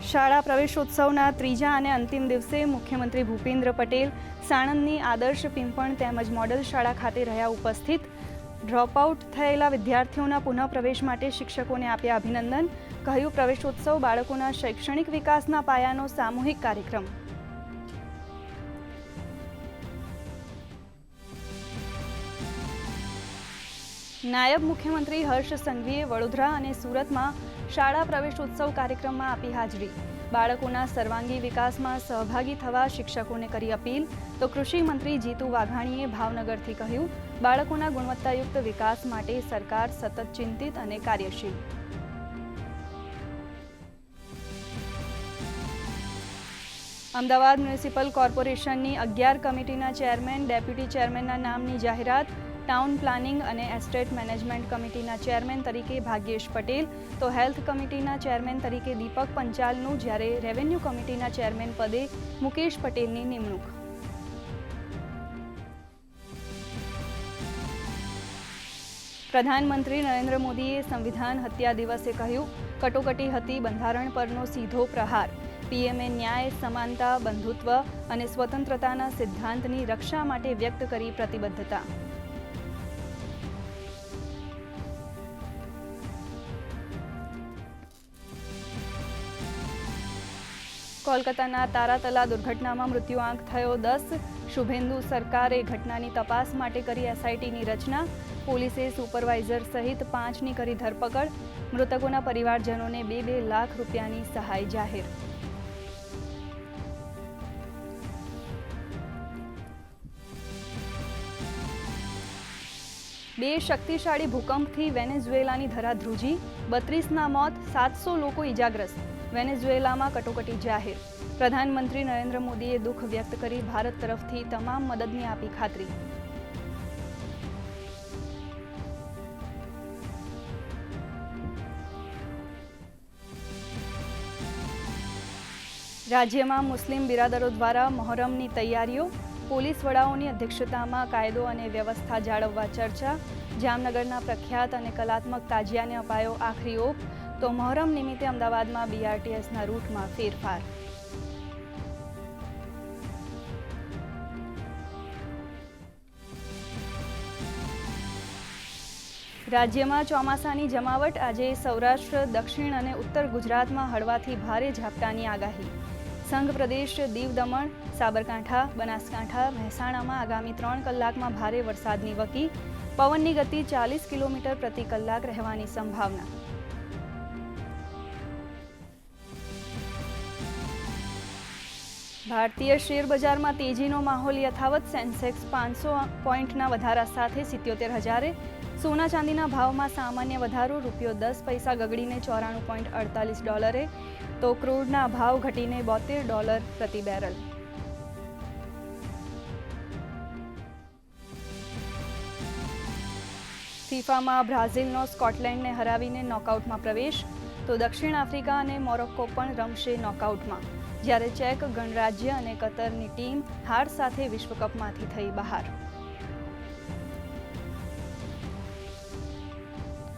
શાળા પ્રવેશોત્સવના ત્રીજા અને અંતિમ દિવસે મુખ્યમંત્રી ભૂપેન્દ્ર પટેલ સાણંદની આદર્શ પિંપણ તેમજ મોડલ શાળા ખાતે રહ્યા ઉપસ્થિત. ડ્રોપઆઉટ થયેલા વિદ્યાર્થીઓના પુનઃપ્રવેશ માટે શિક્ષકોને આપ્યા અભિનંદન. કહ્યું, પ્રવેશોત્સવ બાળકોના શૈક્ષણિક વિકાસના પાયાનો સામૂહિક કાર્યક્રમ. નાયબ મુખ્યમંત્રી હર્ષ સંઘવીએ વડોદરા અને સુરતમાં શાળા પ્રવેશોત્સવ કાર્યક્રમમાં આપી હાજરી. બાળકોના સર્વાંગી વિકાસમાં સહભાગી થવા શિક્ષકોને કરી અપીલ. તો કૃષિ મંત્રી જીતુ વાઘાણીએ ભાવનગરથી કહ્યું, બાળકોના ગુણવત્તાયુક્ત વિકાસ માટે સરકાર સતત ચિંતિત અને કાર્યશીલ. અમદાવાદ મ્યુનિસિપલ કોર્પોરેશનની 11 કમિટીના ચેરમેન, ડેપ્યુટી ચેરમેનના નામની જાહેરાત. ટાઉન પ્લાનિંગ અને એસ્ટેટ મેનેજમેન્ટ કમિટીના ચેરમેન તરીકે ભાગ્યેશ પટેલ, તો હેલ્થ કમિટીના ચેરમેન તરીકે દીપક પંચાલનું, જ્યારે રેવન્યુ કમિટીના ચેરમેન પદે મુકેશ પટેલની નિમણૂક. પ્રધાનમંત્રી નરેન્દ્ર મોદીએ સંવિધાન હત્યા દિવસે કહ્યું, કટોકટી હતી બંધારણ પરનો સીધો પ્રહાર. પીએમએ ન્યાય, સમાનતા, બંધુત્વ અને સ્વતંત્રતાના સિદ્ધાંતની રક્ષા માટે વ્યક્ત કરી પ્રતિબદ્ધતા. કોલકાતાના તારાતલા દુર્ઘટનામાં મૃત્યુઆંક થયો 10. શુભેન્દુ સરકારે ઘટનાની તપાસ માટે કરી એસઆઈટીની રચના. પોલીસે સુપરવાઇઝર સહિત 5ની કરી ધરપકડ. મૃતકોના પરિવારજનોને 2 લાખ રૂપિયાની સહાય જાહેર. બે શક્તિશાળી ભૂકંપથી વેનેઝુએલાની ધરા ધ્રુજી. 32ના મોત, 700 લોકો ઇજાગ્રસ્ત. વેનેઝુએલામાં કટોકટી જાહેર. પ્રધાનમંત્રી નરેન્દ્ર મોદીએ દુઃખ વ્યક્ત કરી ભારત તરફથી તમામ મદદની આપી ખાતરી. રાજ્યમાં મુસ્લિમ બિરાદરો દ્વારા મહોરમની તૈયારીઓ. પોલીસ વડાઓની અધ્યક્ષતામાં કાયદો અને વ્યવસ્થા જાળવવા ચર્ચા. જામનગરના પ્રખ્યાત અને કલાત્મક તાજિયાને અપાયો આખરી ઓપ. તો મહોરમ નિમિત્તે અમદાવાદમાં બીઆરટીએસના રૂટમાં ફેરફાર. રાજ્યમાં ચોમાસાની જમાવટ. આજે સૌરાષ્ટ્ર, દક્ષિણ અને ઉત્તર ગુજરાતમાં હળવાથી ભારે ઝાપટાની આગાહી. સંઘ પ્રદેશ, દીવ દમણ, સાબરકાંઠા, બનાસકાંઠા, મહેસાણામાં આગામી 3 કલાકમાં ભારે વરસાદની વકી. પવનની ગતિ 40 કિલોમીટર પ્રતિ કલાક રહેવાની સંભાવના. ભારતીય શેર બજારમાં તેજીનો માહોલ યથાવત. સેન્સેક્સ 500 પોઈન્ટના વધારા સાથે 77,000. સોના ચાંદીના ભાવમાં સામાન્ય વધારો. રૂપિયો 10 પૈસા ગગડીને $94.48. તો ક્રૂડના ભાવ ઘટીને $72 પ્રતિ બેરલ. ફિફામાં બ્રાઝિલનો સ્કોટલેન્ડને હરાવીને નોકઆઉટમાં પ્રવેશ. તો દક્ષિણ આફ્રિકા અને મોરોક્કો પણ રમશે નોકઆઉટમાં, જ્યારે ચેક ગણરાજ્ય અને કતરની ટીમ હાર સાથે વિશ્વકપમાંથી થઈ બહાર.